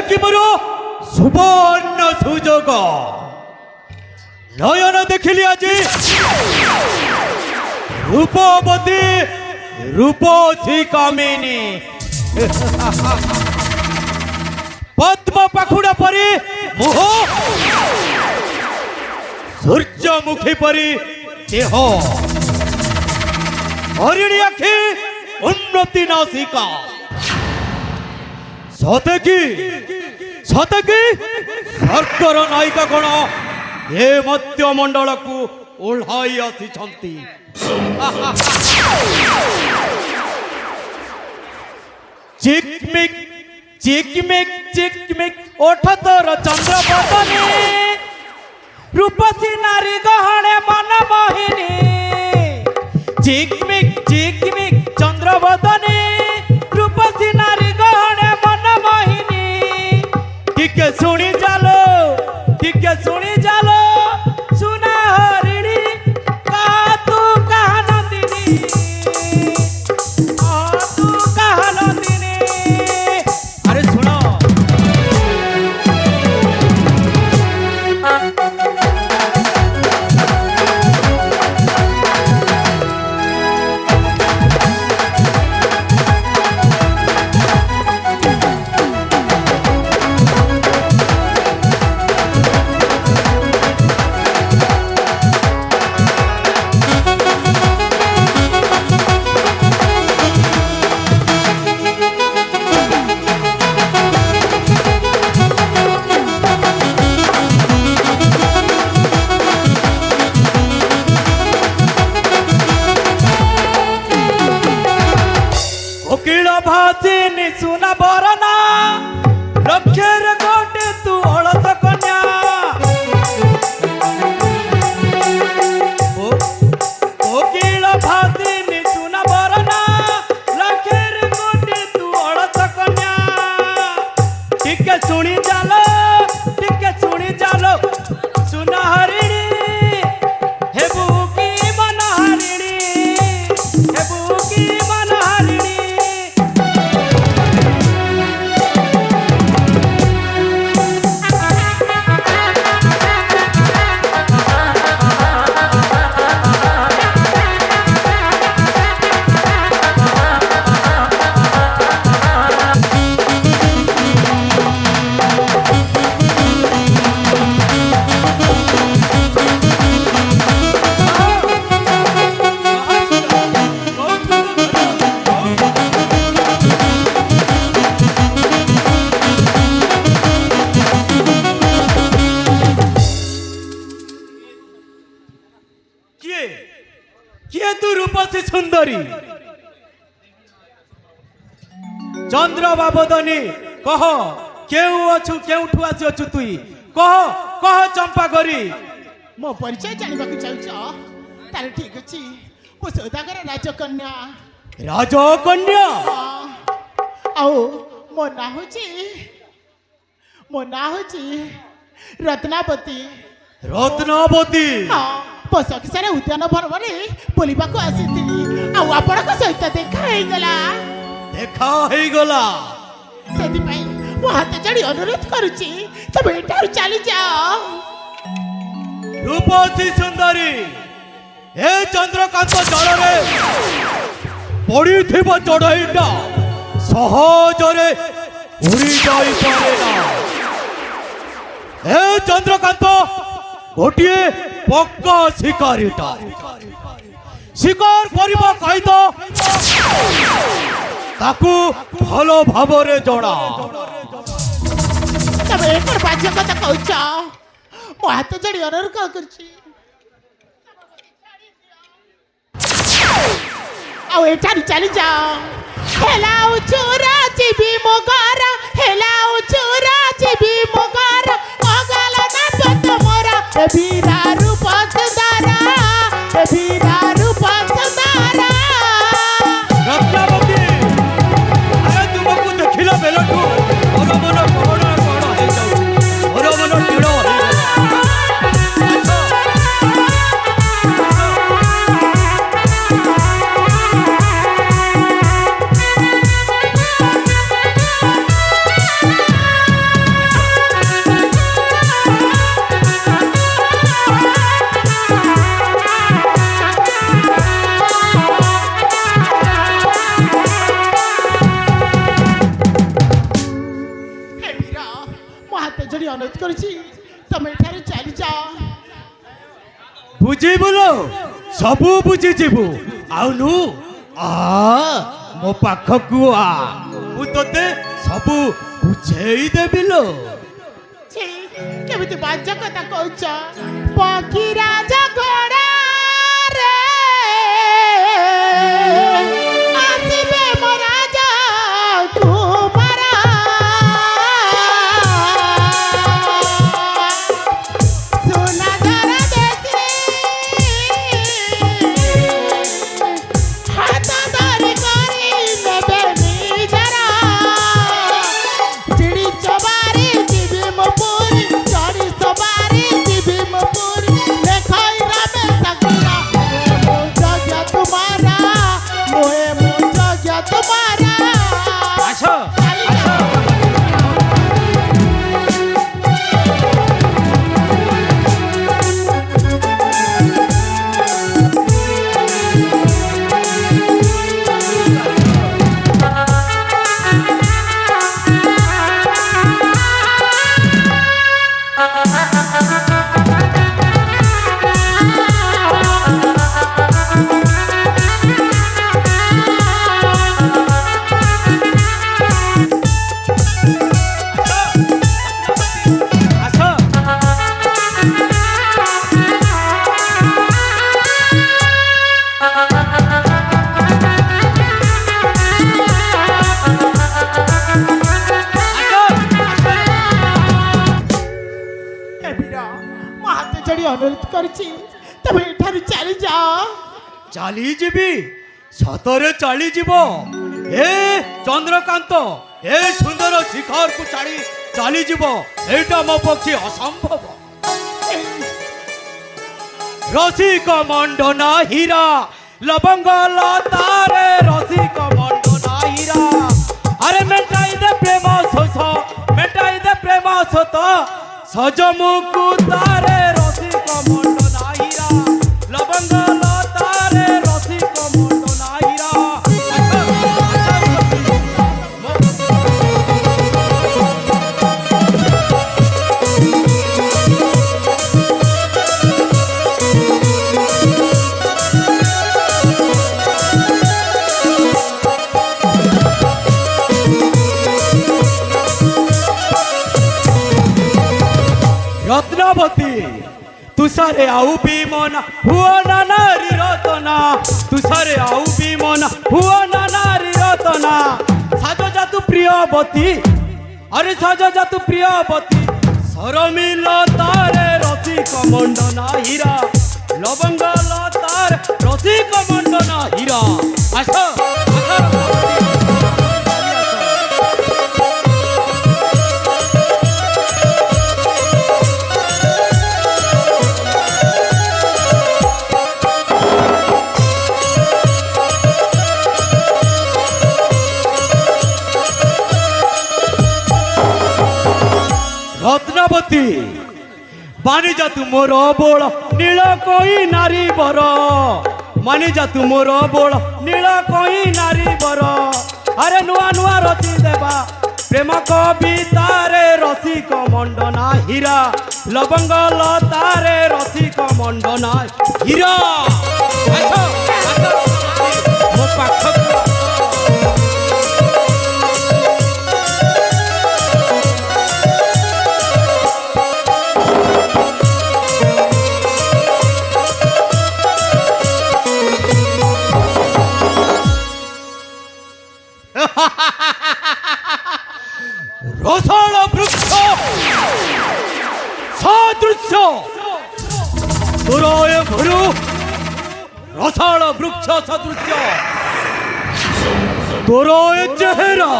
কি বড় সুবর্ণ সুযোগ নয়ন দেখিলি আজি রূপবতী রূপসী কামিনী পদ্ম পাখুড়া পরি মুহ সূর্যমুখী পরি দেহ হরিণী আখি উন্নতি নাসিকা সতেকি সর্কর নায়িকা গণ এ মধ্যমণ্ডলকু ওঢ়াই আসিছন্তি চিকমিক চিকমিক চিকমিক ওঠতর চন্দ্রবদনী রূপসী নারী গহণে মন মোহিনী চিকমিক চিকমিক চন্দ্রবদনী রূপসী নারী গহণে মন মোহিনী টিকে শুনি জালো সুনা হরিণী তু কাহানন্দিনী তু কাহানন্দিনী আরে শুনো ভাসিনী সুনা বরনা লক্ষের কোটে তু অলস কন্যা কোকিল ভাসিনী সুনা বরনা লক্ষের কোটে তু অলস কন্যা টিকে শুনি জালো সুনা হরিণী হেবু কি মন হরিণী হেবু কি মন হরিণী তু রূপসী সুন্দরী চন্দ্র বাবদনী কহ কেউ অছু কেউঠু আসিছু তুই কহ চম্পা করি মো পরিচয় জানিବାକୁ চাହୁଛ তাহলে ঠিক ଅଛି ମୁଁ ସୌଦାଗର ରାଜକନ୍ୟା ଆଉ ମୋ ନାଁ ହଉଛି ରତ୍ନାବତୀ ବସକିସାରେ ଉଦ୍ୟାନ ଭ୍ରମଣରେ ବୁଲିବାକୁ ଆସିଥିଲି ଆଉ ଆପଣଙ୍କ ସହିତ ଦେଖା ହେଇଗଲା ସେଥିପାଇଁ ମୁଁ ହାତ ଯୋଡ଼ି ଅନୁରୋଧ କରୁଛି ତମେ ଏଠାରୁ ଚାଲିଯାଅ রূপসী সুন্দরী এ চন্দ্রকান্ত জলরে পড়িথিব চড়াইটা সহজরে উড়ি যাই পারে না এ চন্দ্রকান্ত গোটিয়ে পক্কা শিকারীটা শিকার করিব কইত তাকু ভালো ভাবরে জଣା তবে এটার বাজে কথা কହୁଛ ମୋ ହାତ ଯୋଡ଼ି ଅନୁରୋଧ କରୁଛି ଆଉ ଏଠାରୁ ଚାଲିଯାଅ ହେଲା ଚୋରା ଯିବି ମୋ ଘର ହେଲା ଚୋରା ଯିବି ମୋ ଘର ଅଗଲ ନା ପତ ମୋର ବୀରା ରୂପ ସୁନ୍ଦରା ବୀରା ରୂପ ସୁନ୍ଦରା ରତ୍ନାବତୀ ଆରେ ତୁମକୁ ଦେଖିଲା ବେଳଠୁ ମୋର ମନ କଣ ହେଇଯାଉଛି ମୋର ମନ ଟିଣ ବୁଝିବୁଲୋ ସବୁ ବୁଝିଯିବୁ ଆଉ ନୁ ଆ ମୋ ପାଖକୁ ଆ ମୁଁ ତତେ ସବୁ ବୁଝେଇ ଦେବିଲୋ। ଛି କେମିତି ବାଜେ କଥା କହୁଛ ପକ୍ଷୀ ରାଜା ଘୋଡ଼ାରେ ଆସିବେ ମୋ ରାଜା କୁମାର ସୁନାଧର ଦେଶରେ ହାତ ଧରି କରି ନେବେ ନିଜର ଚିଡ଼ି ଚବାରେ ଯିବି ମୋ ପୁରୀ ଚଢ଼ି ସବାରେ ଯିବି ମୋ ପୁରୀ ଲେଖାଇ ରାମେ ସାଗୁରା ମୋ ଯଜ୍ଞ ତୁମାରା ମୋଏ ମୋ ଯଜ୍ଞ ତୁମାରା ଆସ ମୋ ହାତ ଯୋଡ଼ି ଅନୁରୋଧ କରୁଛି ତମେ ଏଠାରୁ ଚାଲିଯାଅ। ଚାଲିଯିବି ସତରେ ଚାଲିଯିବ ଏ ଚନ୍ଦ୍ରକାନ୍ତ ଏ ସୁନ୍ଦର ଶିଖରକୁ ଛାଡ଼ି ଚାଲିଯିବ ଏଇଟା ମୋ ପକ୍ଷେ ଅସମ୍ଭବ। ରସିକ ମଣ୍ଡନା ହୀରା ଲବଙ୍ଗ ଲତାରେ ରସିକ ମଣ୍ଡନା ହୀରା আরে মেটাই দে প্রেম শোষ মেটাই দে প্রেম শোত সজমুকু তারে রসিক মন্ডনা হীরা লবঙ্গ লতারে রসিক মন্ডনা হীরা রত্নাবতী তুষারে আউ বিমনা হুয়া নারী রতনা তুষারে আউ বিমনা হুয়া নারী রতনা সাজো জাতু প্রিয়বতী আরে সাজো জাতু প্রিয়বতী সরমিল তারে রসিক মন্ডনা হীরা লবঙ্গ লতার রসিক মন্ডনা হীরা আস রত্নাবতী বাণী যা তুমোর বোল নীল কই নারী বর মানি যা তুমোর বোল নীল কই নারী বর আরে নূয়া নূয়া রচি দেবা প্রেম কবিতারে রসিক মন্ডনা হীরা লবঙ্গ লতারে রসিক মন্ডনা হীরা ମୋ ପାଖକୁ রসাল বৃক্ষ সদৃশ্য তোরয় ভরু রসাল বৃক্ষ সদৃশ্য তোরয় চেহারা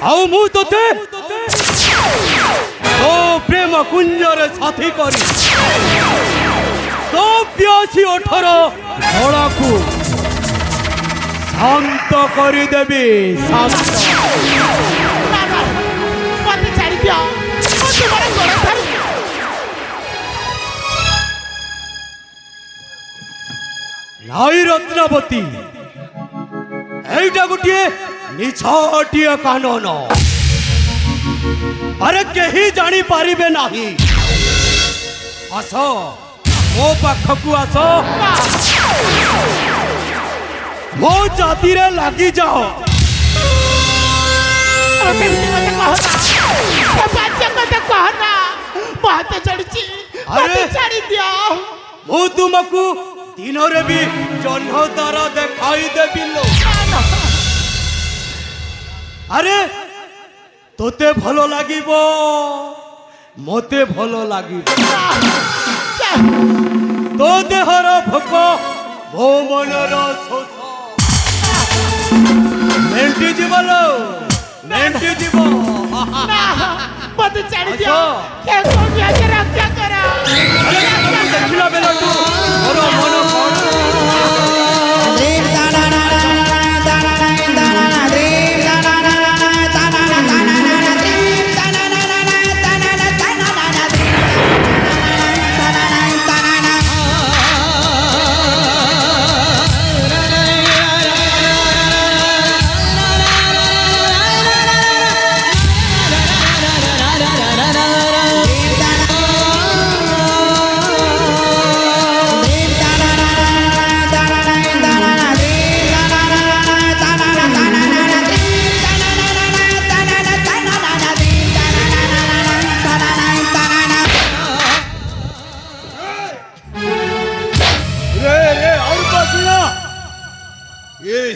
আউ মু তোতে তো প্রেম কুঞ্জরে সাথী করি তো পিয়াসী ওঠর ধড়াকু শান্ত করিদেবি শান্ত বাবা মতে ছাড়ি দিও ମୁଁ ତୁମର ଗୋଡ଼ ଧରିବି। ନାଇ ରତ୍ନାବତୀ ଏଇଟା ଗୋଟିଏ ନିଛାଟିଆ କାନନ ଆରେ କେହି ଜାଣିପାରିବେ ନାହିଁ ଆସ ମୋ ପାଖକୁ ଆସ ମୋ ଜାତିରେ ଲାଗିଯାଅ। ଏମିତି କଥା କହନା, ଏ ବାଜ୍ୟ କଥା କହନା, ମୋ ହାତ ଚଢୁଛି, ଆରେ! ମତେ ଛାଡି ଦିଅ। ମୁଁ ତୁମକୁ ଦିନରେ ବି ଜହ୍ନ ତାରା ଦେଖାଇ ଦେବି ଲୋ। ଆରେ ତୋତେ ଭଲ ଲାଗିବ, ମତେ ଭଲ ଲାଗିବ। ତୋ ଦେହର ଭୋକ ମୋ ମନର ଶୋଷ ମେଣ୍ଟି ଯିବ ଲୋ, ମେଣ୍ଟି ଯିବ। ନା, ମତେ ଛାଡି ଦିଅ, ଆସ। କେ କୋଉଠି ଆଗେ ରକ୍ଷା କର। ଦେଖିଲା ବେଳଠୁ ମୋର ମନ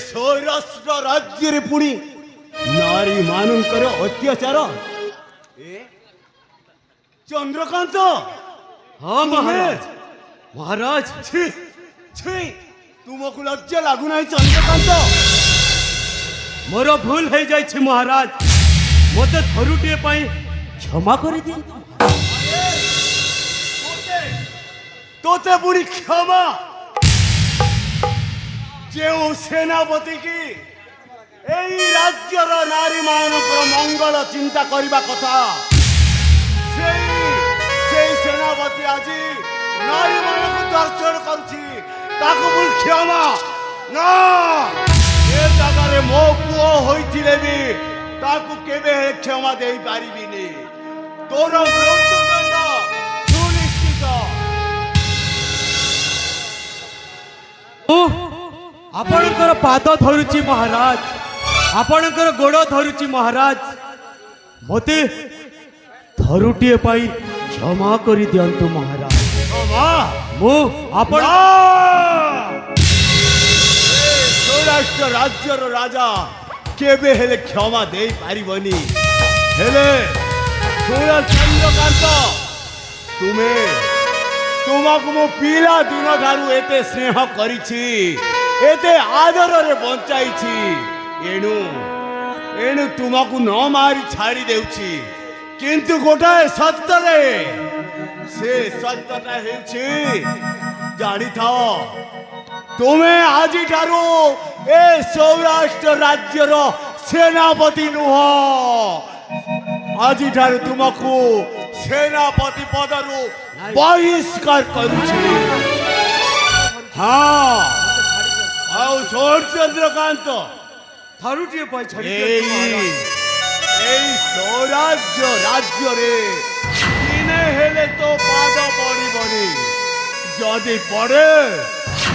ସୌରାଷ୍ଟ୍ର ରାଜ୍ୟରେ ପୁଣି ନାରୀ ମାନଙ୍କର ଅତ୍ୟାଚାର। ଚନ୍ଦ୍ରକାନ୍ତ, ହଁ ମହାରାଜ। ମହାରାଜ ଛି ଛି, ତୁମକୁ ଲଜ୍ଜା ଲାଗୁନାହିଁ ଚନ୍ଦ୍ରକାନ୍ତ? ମୋର ଭୁଲ ହେଇଯାଇଛି ମହାରାଜ, ମତେ ଥରୁଟିଏ ପାଇଁ କ୍ଷମା କରିଦିଅନ୍ତୁ। ତୋତେ ପୁଣି କ୍ଷମା? ଯେଉଁ ସେନାପତି କି ଏହି ରାଜ୍ୟର ନାରୀ ମାନଙ୍କର ମଙ୍ଗଳ ଚିନ୍ତା କରିବା କଥା, ସେଇ ସେନାପତି ଆଜି ନାରୀ ମାନଙ୍କୁ ଦର୍ଶନ କରୁଛି, ତାକୁ ପୁଣି କ୍ଷମା? ନା, ଏ ଜାଗାରେ ମୋ ପୁଅ ହୋଇଥିଲେ ବି ତାକୁ କେବେ ହେଲେ କ୍ଷମା ଦେଇପାରିବିନି। ତୋର ମୃତ୍ୟୁଦଣ୍ଡ ସୁନିଶ୍ଚିତ। ଆପଣଙ୍କର ପାଦ ଧରୁଛି ମହାରାଜ, ଆପଣଙ୍କର ଗୋଡ଼ ଧରୁଛି ମହାରାଜ, ମତେ ଥରୁଟିଏ ପାଇଁ କ୍ଷମା କରିଦିଅନ୍ତୁ ମହାରାଜ। କ୍ଷମା? ମୁଁ ଆପଣ ସୌରାଷ୍ଟ୍ର ରାଜ୍ୟର ରାଜା କେବେ ହେଲେ କ୍ଷମା ଦେଇପାରିବନି। ହେଲେ ଶୁଣ ଚନ୍ଦ୍ରକାନ୍ତ, ତୁମକୁ ମୁଁ ପିଲା ଦିନ ଠାରୁ ଏତେ ସ୍ନେହ କରିଛି, ଏତେ ଆଦରରେ ବଞ୍ଚାଇଛି, ଏଣୁ ତୁମକୁ ନ ମାରି ଛାଡ଼ି ଦେଉଛି। କିନ୍ତୁ ଗୋଟାଏ ସତ୍ୟରେ, ସେ ସତ୍ୟଟା ହେଉଛି, ଜାଣିଥାଅ, ତୁମେ ଆଜିଠାରୁ ଏ ସୌରାଷ୍ଟ୍ର ରାଜ୍ୟର ସେନାପତି ନୁହଁ। ଆଜିଠାରୁ ତୁମକୁ ସେନାପତି ପଦରୁ ବହିଷ୍କାର କରୁଛି। ହଁ, ଆଉ ଶୁଣ ଚନ୍ଦ୍ରକାନ୍ତ, ଥରୁଟିଏ ପାଇଁ ଛାଡ଼ି ଦିଅନ୍ତୁ ମହାରାଜ। ଏଇ ସୌରାଜ୍ୟ ରାଜ୍ୟରେ ଦିନେ ହେଲେ ତୋ ପାଦ ପଡ଼ିବନି। ଯଦି ପଡ଼େ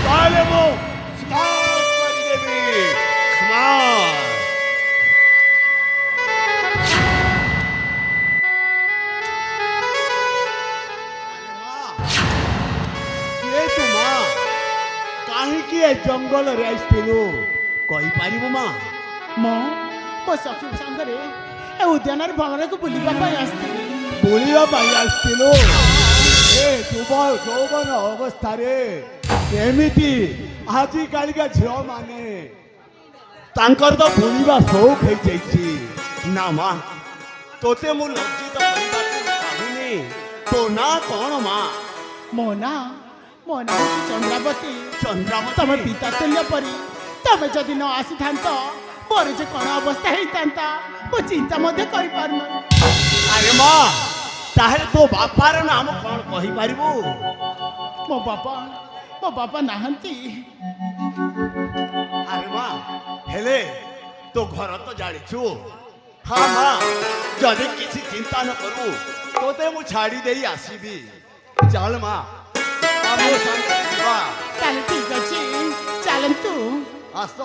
ତାହେଲେ ମୁଁ ସ୍ମାର କରିଦେବି। ସ୍ମାର। କିଏ ତୁ ମା? କାହିଁକି ଏ ଜଙ୍ଗଲରେ ଆସିଥିଲୁ କହିପାରିବୁ ମା? ମୁଁ ମୋ ସଖୀ ସାଙ୍ଗରେ ଏ ଉଦ୍ୟାନର ଭ୍ରମଣକୁ ବୁଲିବା ପାଇଁ ଆସିଥିଲି। ବୁଲିବା ପାଇଁ ଆସିଥିଲୁ? ଏ ଯୌବନ ଅବସ୍ଥାରେ କେମିତି ଆଜିକାଲିକା ଝିଅମାନେ ତାଙ୍କର ତ ବୁଲିବା ସଉକ ହେଇଯାଇଛି ନା ମା? ତୋତେ ମୁଁ ଲଜ୍ଜିତ କରିବାକୁ ଚାହୁଁନି। ତୋ ନାଁ କ'ଣ ମା? ମୋ ନାଁ ହେଉଛି ଚନ୍ଦ୍ରାବତୀ। ଚନ୍ଦ୍ରାବତୀ? ତମ ପିତା ତୁଲ୍ୟ ପରି ତମେ ଯଦି ନ ଆସିଥାନ୍ତ, ମୋର ଯେ କ'ଣ ଅବସ୍ଥା ହେଇଥାନ୍ତା ମୁଁ ଚିନ୍ତା ମଧ୍ୟ କରିପାରୁନି। ଆରେ ମା, ତାହେଲେ ତୋ ବାପାର ନାମ କ'ଣ କହିପାରିବୁ? ମୋ ବାପା ନାହାନ୍ତି। ଆରେ ମା, ହେଲେ ତୋ ଘର ତ ଜାଣିଛୁ। ହଁ ମା, ଯଦି କିଛି ଚିନ୍ତା ନ କରୁ ତୋତେ ମୁଁ ଛାଡ଼ି ଦେଇ ଆସିବି। ଚାଲ ମା ଆମ ସାଙ୍ଗରେ ଯିବା ତାହେଲେ ଠିକ ଅଛି ଚାଲନ୍ତୁ ଆସ